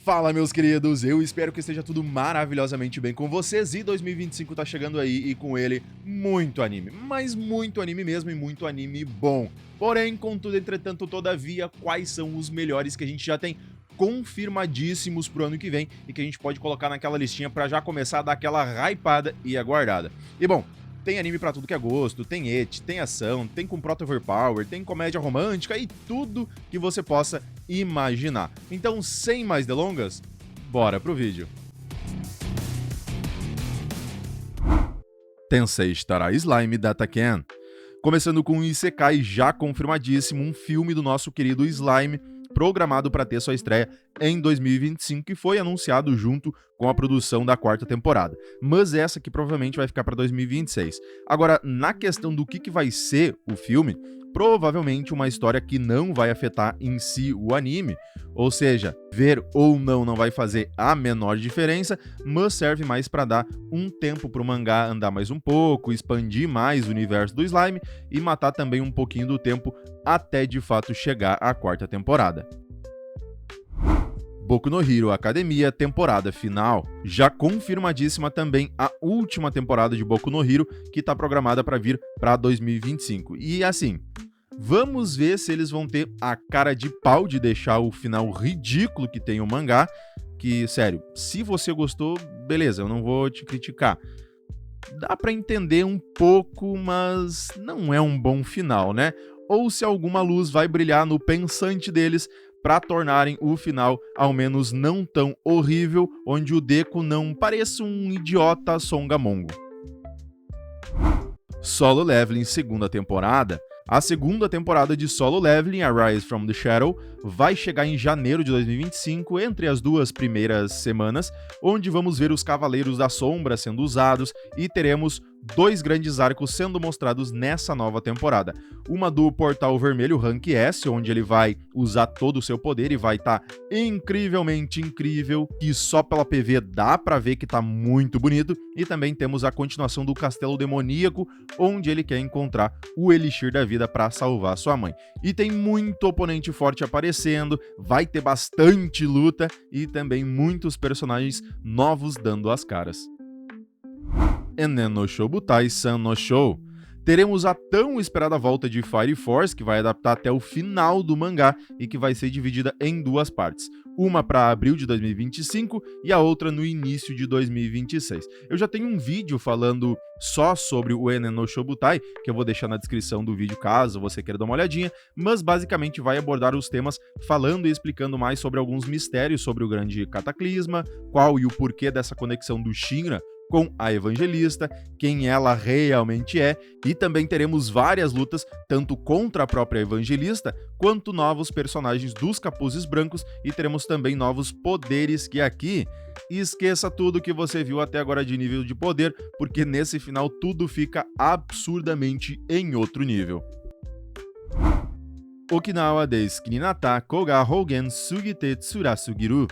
Fala, meus queridos, eu espero que esteja tudo maravilhosamente bem com vocês e 2025 tá chegando aí e com ele muito anime, mas muito anime mesmo e muito anime bom. Porém, contudo, entretanto, todavia, quais são os melhores que a gente já tem confirmadíssimos pro ano que vem e que a gente pode colocar naquela listinha pra já começar a dar aquela hypada e aguardada. E bom, tem anime pra tudo que é gosto, tem ecchi, tem ação, tem com proto overpower, tem comédia romântica e tudo que você possa imaginar. Então, sem mais delongas, bora pro vídeo. Tensei Star Slime Dataken. Começando com um Isekai já confirmadíssimo, um filme do nosso querido Slime, programado para ter sua estreia em 2025, que foi anunciado junto com a produção da quarta temporada. Mas essa que provavelmente vai ficar para 2026. Agora, na questão do que vai ser o filme, provavelmente uma história que não vai afetar em si o anime, ou seja, ver ou não vai fazer a menor diferença, mas serve mais para dar um tempo para o mangá andar mais um pouco, expandir mais o universo do Slime e matar também um pouquinho do tempo até de fato chegar à quarta temporada. Boku no Hero Academia, temporada final. Já confirmadíssima também a última temporada de Boku no Hero, que está programada para vir para 2025. E assim, vamos ver se eles vão ter a cara de pau de deixar o final ridículo que tem o mangá, que, sério, se você gostou, beleza, eu não vou te criticar. Dá para entender um pouco, mas não é um bom final, né? Ou se alguma luz vai brilhar no pensante deles para tornarem o final ao menos não tão horrível, onde o Deku não pareça um idiota songamongo. Solo Leveling segunda temporada. A segunda temporada de Solo Leveling, Arise from the Shadow, vai chegar em janeiro de 2025, entre as duas primeiras semanas, onde vamos ver os Cavaleiros da Sombra sendo usados e teremos dois grandes arcos sendo mostrados nessa nova temporada. Uma do Portal Vermelho Rank S, onde ele vai usar todo o seu poder e vai estar incrivelmente incrível, e só pela PV dá pra ver que tá muito bonito. E também temos a continuação do Castelo Demoníaco, onde ele quer encontrar o Elixir da Vida pra salvar sua mãe. E tem muito oponente forte aparecendo, vai ter bastante luta e também muitos personagens novos dando as caras. Enen no Shobutai San no Shou. Teremos a tão esperada volta de Fire Force, que vai adaptar até o final do mangá e que vai ser dividida em duas partes. Uma para abril de 2025 e a outra no início de 2026. Eu já tenho um vídeo falando só sobre o Enen no Shobutai, que eu vou deixar na descrição do vídeo caso você queira dar uma olhadinha, mas basicamente vai abordar os temas falando e explicando mais sobre alguns mistérios sobre o grande cataclisma, qual e o porquê dessa conexão do Shinra com a Evangelista, quem ela realmente é, e também teremos várias lutas, tanto contra a própria Evangelista, quanto novos personagens dos Capuzes Brancos, e teremos também novos poderes que aqui, esqueça tudo que você viu até agora de nível de poder, porque nesse final tudo fica absurdamente em outro nível. Okinawa desu Kininata Koga Hougen Sugite Tsurasugiru.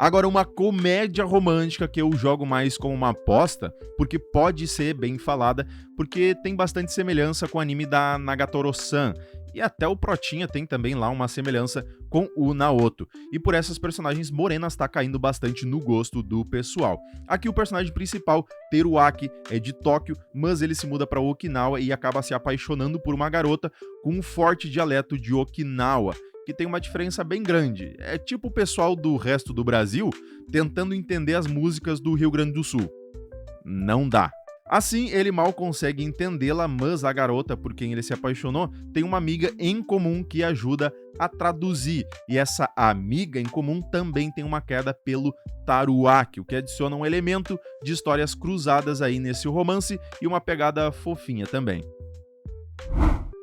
Agora, uma comédia romântica que eu jogo mais como uma aposta, porque pode ser bem falada, porque tem bastante semelhança com o anime da Nagatoro-san, e até o Protinha tem também lá uma semelhança com o Naoto. E por essas personagens morenas tá caindo bastante no gosto do pessoal. Aqui o personagem principal, Teruaki, é de Tóquio, mas ele se muda para Okinawa e acaba se apaixonando por uma garota com um forte dialeto de Okinawa, que tem uma diferença bem grande. É tipo o pessoal do resto do Brasil tentando entender as músicas do Rio Grande do Sul. Não dá. Assim, ele mal consegue entendê-la, mas a garota por quem ele se apaixonou tem uma amiga em comum que ajuda a traduzir. E essa amiga em comum também tem uma queda pelo Taruaki, o que adiciona um elemento de histórias cruzadas aí nesse romance e uma pegada fofinha também.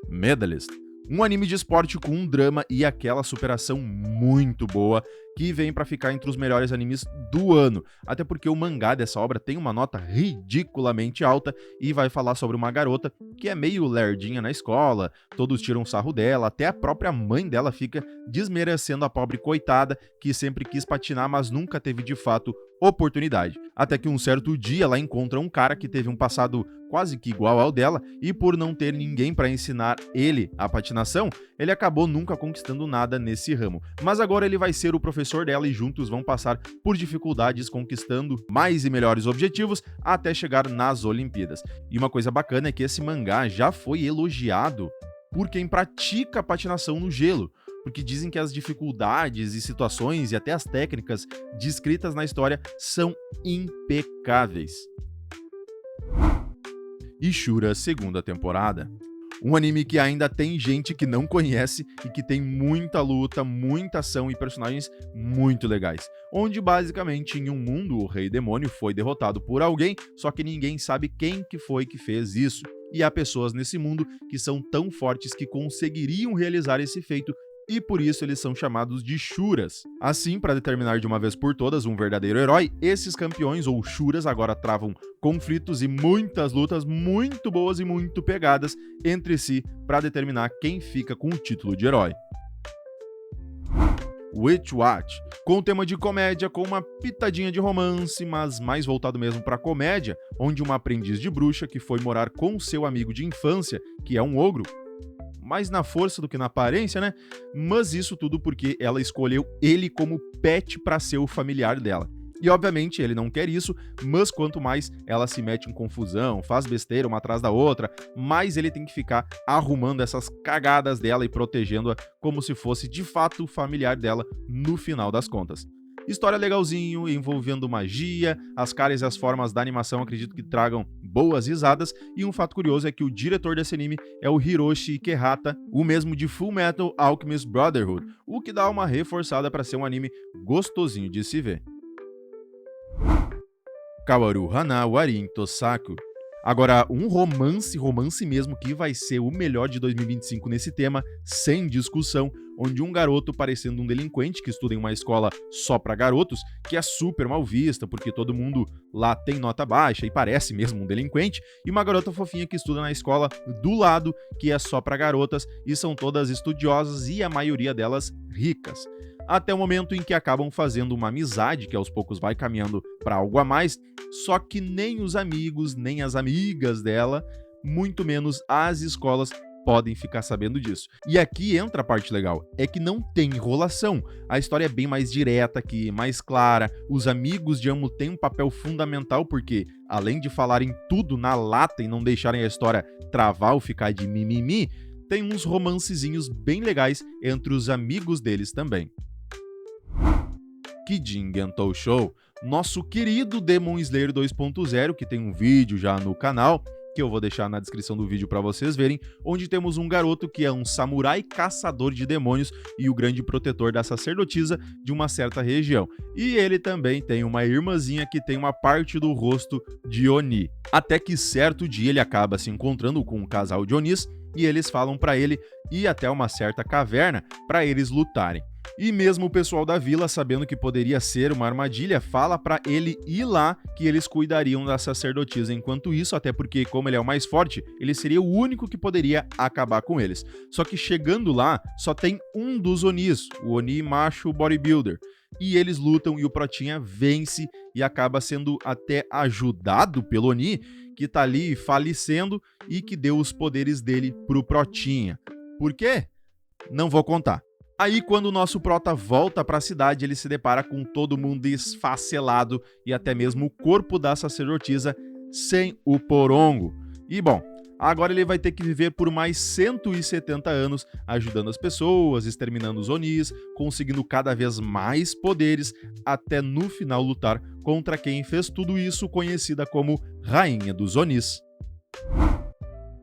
Medalist. Um anime de esporte com um drama e aquela superação muito boa que vem pra ficar entre os melhores animes do ano. Até porque o mangá dessa obra tem uma nota ridiculamente alta e vai falar sobre uma garota que é meio lerdinha na escola, todos tiram sarro dela, até a própria mãe dela fica desmerecendo a pobre coitada que sempre quis patinar, mas nunca teve de fato oportunidade. Até que um certo dia ela encontra um cara que teve um passado quase que igual ao dela, e por não ter ninguém para ensinar ele a patinação, ele acabou nunca conquistando nada nesse ramo. Mas agora ele vai ser o professor professor dela e juntos vão passar por dificuldades conquistando mais e melhores objetivos até chegar nas Olimpíadas. E uma coisa bacana é que esse mangá já foi elogiado por quem pratica patinação no gelo, porque dizem que as dificuldades e situações e até as técnicas descritas na história são impecáveis. Ishura, segunda temporada. Um anime que ainda tem gente que não conhece e que tem muita luta, muita ação e personagens muito legais. Onde basicamente em um mundo o Rei Demônio foi derrotado por alguém, só que ninguém sabe quem que foi que fez isso. E há pessoas nesse mundo que são tão fortes que conseguiriam realizar esse feito e por isso eles são chamados de Shuras. Assim, para determinar de uma vez por todas um verdadeiro herói, esses campeões ou Shuras agora travam conflitos e muitas lutas muito boas e muito pegadas entre si para determinar quem fica com o título de herói. Witch Watch, com tema de comédia com uma pitadinha de romance, mas mais voltado mesmo para comédia, onde uma aprendiz de bruxa que foi morar com seu amigo de infância, que é um ogro, mais na força do que na aparência, né? Mas isso tudo porque ela escolheu ele como pet para ser o familiar dela. E obviamente ele não quer isso, mas quanto mais ela se mete em confusão, faz besteira uma atrás da outra, mais ele tem que ficar arrumando essas cagadas dela e protegendo-a como se fosse de fato o familiar dela no final das contas. História legalzinho, envolvendo magia, as caras e as formas da animação acredito que tragam boas risadas, e um fato curioso é que o diretor desse anime é o Hiroshi Ikehata, o mesmo de Fullmetal Alchemist Brotherhood, o que dá uma reforçada para ser um anime gostosinho de se ver. Kawaru Hana Warin Tosaku. Agora, um romance mesmo, que vai ser o melhor de 2025 nesse tema, sem discussão, onde um garoto parecendo um delinquente que estuda em uma escola só pra garotos, que é super mal vista, porque todo mundo lá tem nota baixa e parece mesmo um delinquente, e uma garota fofinha que estuda na escola do lado, que é só pra garotas, e são todas estudiosas e a maioria delas ricas. Até o momento em que acabam fazendo uma amizade, que aos poucos vai caminhando para algo a mais, só que nem os amigos, nem as amigas dela, muito menos as escolas, podem ficar sabendo disso. E aqui entra a parte legal, é que não tem enrolação, a história é bem mais direta aqui, mais clara, os amigos de Amo têm um papel fundamental porque, além de falarem tudo na lata e não deixarem a história travar ou ficar de mimimi, tem uns romancezinhos bem legais entre os amigos deles também. Kijin Gentou Show, nosso querido Demon Slayer 2.0, que tem um vídeo já no canal, que eu vou deixar na descrição do vídeo para vocês verem, onde temos um garoto que é um samurai caçador de demônios e o grande protetor da sacerdotisa de uma certa região. E ele também tem uma irmãzinha que tem uma parte do rosto de Oni. Até que certo dia ele acaba se encontrando com um casal de Onis e eles falam para ele ir até uma certa caverna para eles lutarem. E mesmo o pessoal da vila, sabendo que poderia ser uma armadilha, fala pra ele ir lá que eles cuidariam da sacerdotisa. Enquanto isso, até porque como ele é o mais forte, ele seria o único que poderia acabar com eles. Só que chegando lá, só tem um dos Onis, o Oni macho bodybuilder. E eles lutam e o Protinha vence e acaba sendo até ajudado pelo Oni, que tá ali falecendo e que deu os poderes dele pro Protinha. Por quê? Não vou contar. Aí, quando o nosso prota volta para a cidade, ele se depara com todo mundo esfacelado e até mesmo o corpo da sacerdotisa sem o porongo. E bom, agora ele vai ter que viver por mais 170 anos ajudando as pessoas, exterminando os Onis, conseguindo cada vez mais poderes, até no final lutar contra quem fez tudo isso, conhecida como Rainha dos Onis.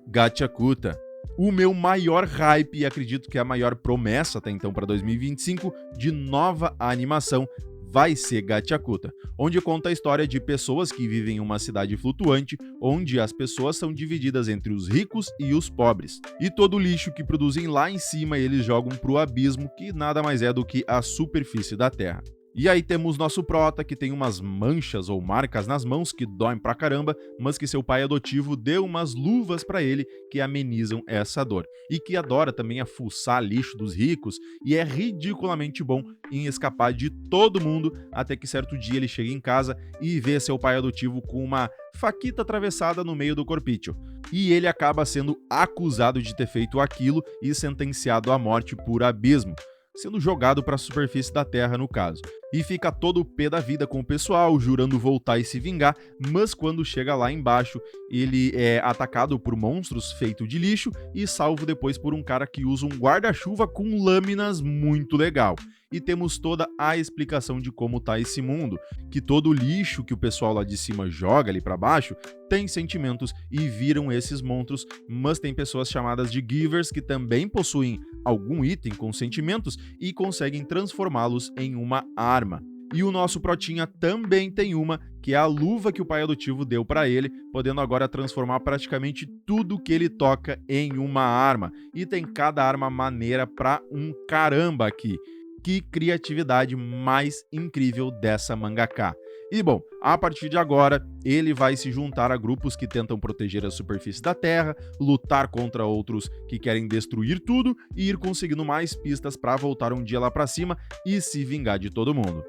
Gachakuta. O meu maior hype e acredito que a maior promessa até então para 2025 de nova animação vai ser Gachakuta, onde conta a história de pessoas que vivem em uma cidade flutuante, onde as pessoas são divididas entre os ricos e os pobres. E todo o lixo que produzem lá em cima eles jogam pro abismo, que nada mais é do que a superfície da Terra. E aí temos nosso prota, que tem umas manchas ou marcas nas mãos que doem pra caramba, mas que seu pai adotivo deu umas luvas pra ele que amenizam essa dor. E que adora também a fuçar lixo dos ricos e é ridiculamente bom em escapar de todo mundo, até que certo dia ele chega em casa e vê seu pai adotivo com uma faquita atravessada no meio do corpício. E ele acaba sendo acusado de ter feito aquilo e sentenciado à morte por abismo. sendo jogado para a superfície da Terra no caso. E fica todo o pé da vida com o pessoal, jurando voltar e se vingar, mas quando chega lá embaixo, ele é atacado por monstros feito de lixo e salvo depois por um cara que usa um guarda-chuva com lâminas muito legal. E temos toda a explicação de como tá esse mundo, que todo o lixo que o pessoal lá de cima joga ali para baixo tem sentimentos e viram esses monstros, mas tem pessoas chamadas de Givers que também possuem algum item com sentimentos e conseguem transformá-los em uma arma. E o nosso Protinha também tem uma, que é a luva que o pai adotivo deu para ele, podendo agora transformar praticamente tudo que ele toca em uma arma. E tem cada arma maneira pra um caramba aqui. Que criatividade mais incrível dessa mangaka. E bom, a partir de agora, ele vai se juntar a grupos que tentam proteger a superfície da Terra, lutar contra outros que querem destruir tudo e ir conseguindo mais pistas para voltar um dia lá pra cima e se vingar de todo mundo.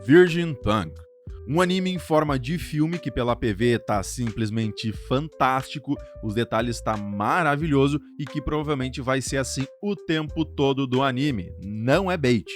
Virgin Punk. Um anime em forma de filme que pela PV tá simplesmente fantástico, os detalhes tá maravilhoso e que provavelmente vai ser assim o tempo todo do anime, não é bait.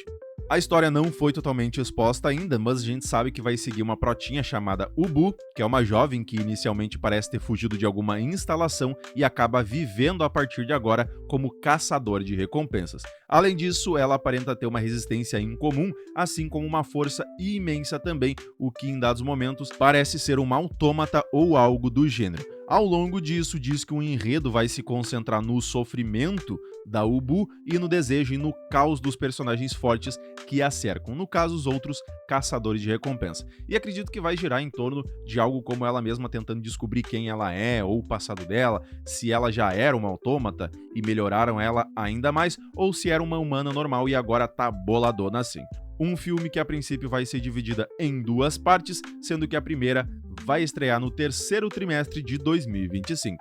A história não foi totalmente exposta ainda, mas a gente sabe que vai seguir uma protinha chamada Ubu, que é uma jovem que inicialmente parece ter fugido de alguma instalação e acaba vivendo a partir de agora como caçadora de recompensas. Além disso, ela aparenta ter uma resistência incomum, assim como uma força imensa também, o que em dados momentos parece ser um autômata ou algo do gênero. Ao longo disso, diz que o enredo vai se concentrar no sofrimento da Ubu e no desejo e no caos dos personagens fortes que a cercam, no caso os outros caçadores de recompensa. E acredito que vai girar em torno de algo como ela mesma tentando descobrir quem ela é ou o passado dela, se ela já era uma autômata e melhoraram ela ainda mais, ou se era uma humana normal e agora tá boladona assim. Um filme que a princípio vai ser dividida em duas partes, sendo que a primeira vai estrear no terceiro trimestre de 2025.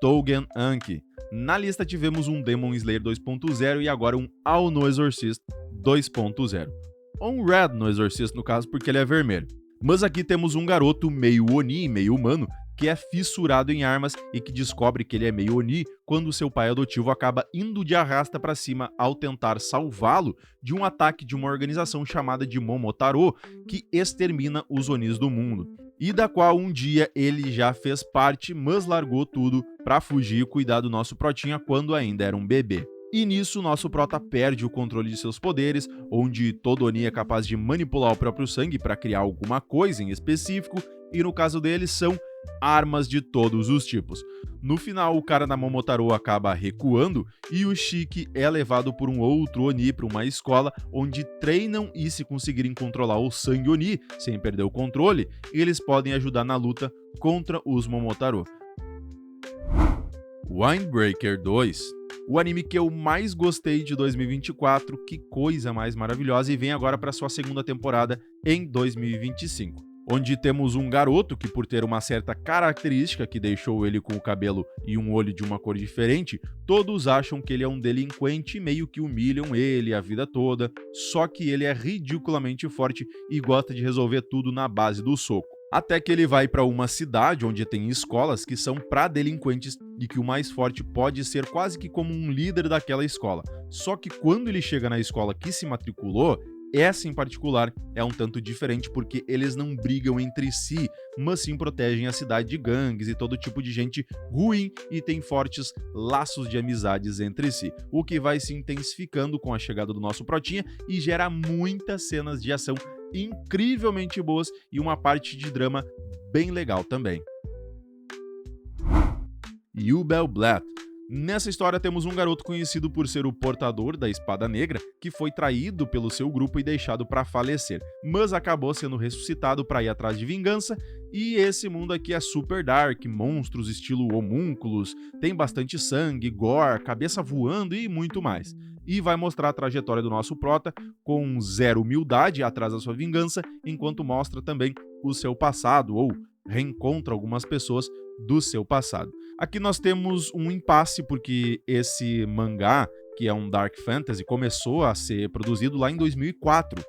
Tougen Anki. Na lista tivemos um Demon Slayer 2.0 e agora um Ao no Exorcist 2.0. Ou um Red no Exorcist no caso, porque ele é vermelho. Mas aqui temos um garoto meio Oni, meio humano, que é fissurado em armas e que descobre que ele é meio Oni quando seu pai adotivo acaba indo de arrasta pra cima ao tentar salvá-lo de um ataque de uma organização chamada de Momotaro, que extermina os Onis do mundo, e da qual um dia ele já fez parte, mas largou tudo pra fugir e cuidar do nosso Protinha quando ainda era um bebê. E nisso, nosso prota perde o controle de seus poderes, onde todo Oni é capaz de manipular o próprio sangue para criar alguma coisa em específico, e no caso dele são armas de todos os tipos. No final, o cara da Momotaro acaba recuando e o Shiki é levado por um outro Oni para uma escola onde treinam e se conseguirem controlar o sangue Oni sem perder o controle, eles podem ajudar na luta contra os Momotaro. Windbreaker 2. O anime que eu mais gostei de 2024, que coisa mais maravilhosa, e vem agora para sua segunda temporada em 2025. Onde temos um garoto que, por ter uma certa característica que deixou ele com o cabelo e um olho de uma cor diferente, todos acham que ele é um delinquente e meio que humilham ele a vida toda, só que ele é ridiculamente forte e gosta de resolver tudo na base do soco. Até que ele vai para uma cidade onde tem escolas que são para delinquentes e que o mais forte pode ser quase que como um líder daquela escola. Só que quando ele chega na escola que se matriculou, essa em particular é um tanto diferente porque eles não brigam entre si, mas sim protegem a cidade de gangues e todo tipo de gente ruim e tem fortes laços de amizades entre si, o que vai se intensificando com a chegada do nosso Protinha e gera muitas cenas de ação incrivelmente boas e uma parte de drama bem legal também. Yubel Blatt. Nessa história temos um garoto conhecido por ser o portador da espada negra, que foi traído pelo seu grupo e deixado para falecer, mas acabou sendo ressuscitado para ir atrás de vingança, e esse mundo aqui é super dark, monstros estilo homúnculos, tem bastante sangue, gore, cabeça voando e muito mais. E vai mostrar a trajetória do nosso prota com zero humildade atrás da sua vingança, enquanto mostra também o seu passado, ou reencontra algumas pessoas do seu passado. Aqui nós temos um impasse porque esse mangá, que é um Dark Fantasy, começou a ser produzido lá em 2004,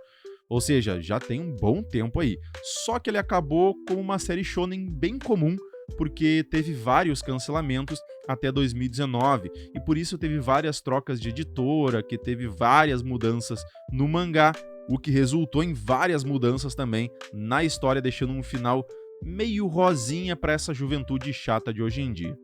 ou seja, já tem um bom tempo aí. Só que ele acabou com uma série shonen bem comum, porque teve vários cancelamentos até 2019, e por isso teve várias trocas de editora, que teve várias mudanças no mangá, o que resultou em várias mudanças também na história, deixando um final meio rosinha para essa juventude chata de hoje em dia.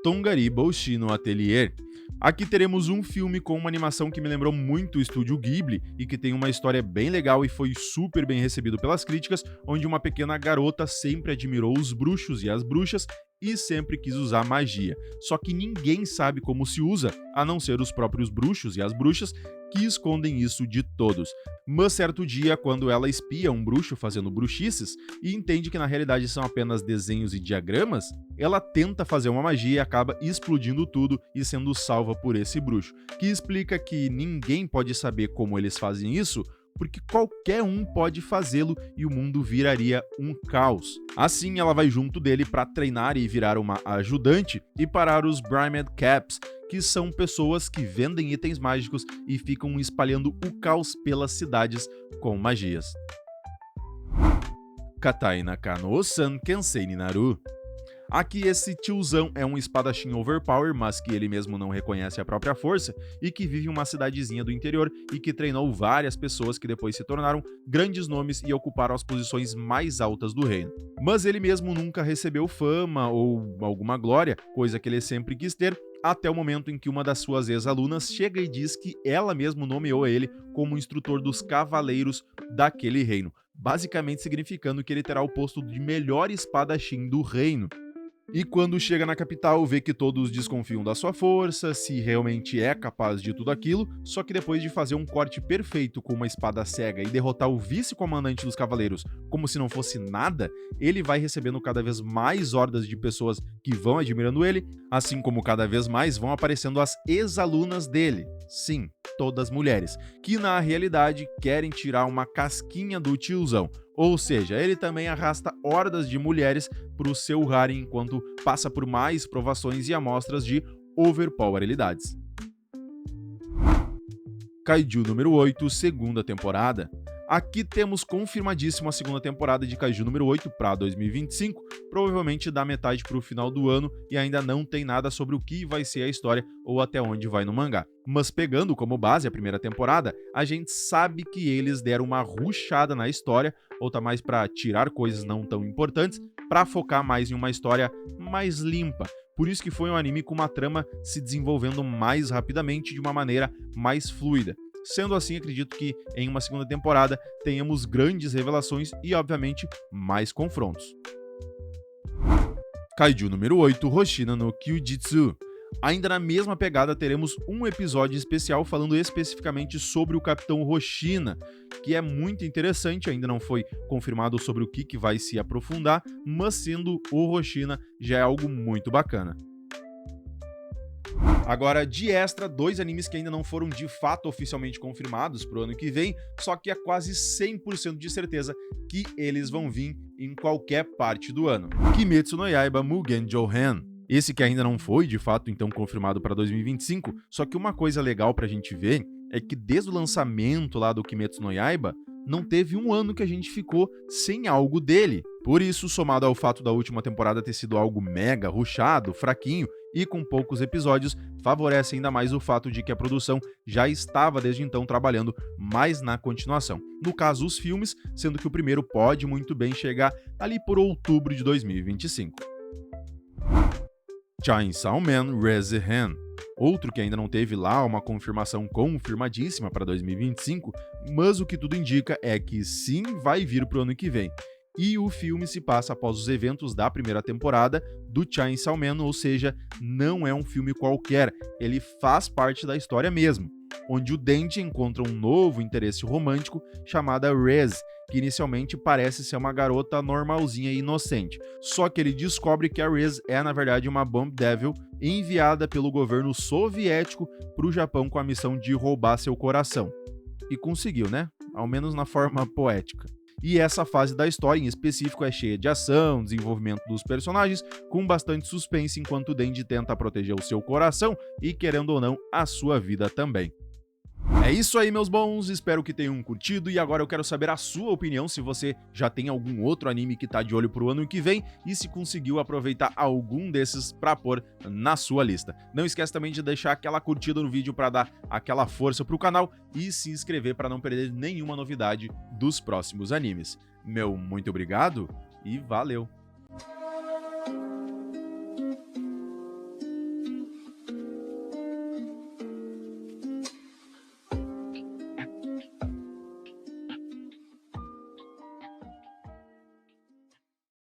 Tongari Boshi no Atelier. Aqui teremos um filme com uma animação que me lembrou muito o estúdio Ghibli e que tem uma história bem legal e foi super bem recebido pelas críticas, onde uma pequena garota sempre admirou os bruxos e as bruxas e sempre quis usar magia. Só que ninguém sabe como se usa, a não ser os próprios bruxos e as bruxas, que escondem isso de todos. Mas certo dia, quando ela espia um bruxo fazendo bruxices e entende que na realidade são apenas desenhos e diagramas, ela tenta fazer uma magia e acaba explodindo tudo e sendo salva por esse bruxo, que explica que ninguém pode saber como eles fazem isso, porque qualquer um pode fazê-lo e o mundo viraria um caos. Assim, ela vai junto dele para treinar e virar uma ajudante e parar os Brimed Caps, que são pessoas que vendem itens mágicos e ficam espalhando o caos pelas cidades com magias. Katai Nakano-san Kensei ni Naru. Aqui esse tiozão é um espadachim overpower, mas que ele mesmo não reconhece a própria força e que vive em uma cidadezinha do interior e que treinou várias pessoas que depois se tornaram grandes nomes e ocuparam as posições mais altas do reino. Mas ele mesmo nunca recebeu fama ou alguma glória, coisa que ele sempre quis ter, até o momento em que uma das suas ex-alunas chega e diz que ela mesma nomeou ele como instrutor dos cavaleiros daquele reino, basicamente significando que ele terá o posto de melhor espadachim do reino. E quando chega na capital, vê que todos desconfiam da sua força, se realmente é capaz de tudo aquilo, só que depois de fazer um corte perfeito com uma espada cega e derrotar o vice-comandante dos cavaleiros como se não fosse nada, ele vai recebendo cada vez mais hordas de pessoas que vão admirando ele, assim como cada vez mais vão aparecendo as ex-alunas dele. Sim, todas mulheres, que na realidade querem tirar uma casquinha do tiozão. Ou seja, ele também arrasta hordas de mulheres para o seu harem enquanto passa por mais provações e amostras de overpowerilidades. Kaiju número 8, segunda temporada. Aqui temos confirmadíssimo a segunda temporada de Kaiju número 8 para 2025, provavelmente da metade para o final do ano, e ainda não tem nada sobre o que vai ser a história ou até onde vai no mangá. Mas pegando como base a primeira temporada, a gente sabe que eles deram uma rushada na história, ou tá mais para tirar coisas não tão importantes, para focar mais em uma história mais limpa. Por isso que foi um anime com uma trama se desenvolvendo mais rapidamente, de uma maneira mais fluida. Sendo assim, acredito que em uma segunda temporada tenhamos grandes revelações e, obviamente, mais confrontos. Kaiju número 8, Hoshina no Kyujitsu. Ainda na mesma pegada, teremos um episódio especial falando especificamente sobre o Capitão Hoshina, que é muito interessante, ainda não foi confirmado sobre o que vai se aprofundar, mas sendo o Hoshina já é algo muito bacana. Agora, de extra, 2 animes que ainda não foram de fato oficialmente confirmados pro ano que vem, só que é quase 100% de certeza que eles vão vir em qualquer parte do ano. Kimetsu no Yaiba Mugen Jouhen. Esse que ainda não foi de fato então confirmado para 2025, só que uma coisa legal pra gente ver é que desde o lançamento lá do Kimetsu no Yaiba, não teve um ano que a gente ficou sem algo dele. Por isso, somado ao fato da última temporada ter sido algo mega rushado, fraquinho e com poucos episódios, favorece ainda mais o fato de que a produção já estava desde então trabalhando mais na continuação. No caso, os filmes, sendo que o primeiro pode muito bem chegar ali por outubro de 2025. Chainsaw Man Rezihen. Outro que ainda não teve lá uma confirmação confirmadíssima para 2025, mas o que tudo indica é que sim vai vir pro ano que vem. E o filme se passa após os eventos da primeira temporada do Chainsaw Man, ou seja, não é um filme qualquer, ele faz parte da história mesmo, onde o Denji encontra um novo interesse romântico chamada Rez, que inicialmente parece ser uma garota normalzinha e inocente. Só que ele descobre que a Rez é na verdade uma Bomb Devil enviada pelo governo soviético para o Japão com a missão de roubar seu coração. E conseguiu, né? Ao menos na forma poética. E essa fase da história em específico é cheia de ação, desenvolvimento dos personagens, com bastante suspense enquanto o Denji tenta proteger o seu coração e, querendo ou não, a sua vida também. É É isso aí, meus bons, espero que tenham curtido e agora eu quero saber a sua opinião, se você já tem algum outro anime que tá de olho pro ano que vem e se conseguiu aproveitar algum desses pra pôr na sua lista. Não esquece também de deixar aquela curtida no vídeo pra dar aquela força pro canal e se inscrever pra não perder nenhuma novidade dos próximos animes. Meu muito obrigado e valeu!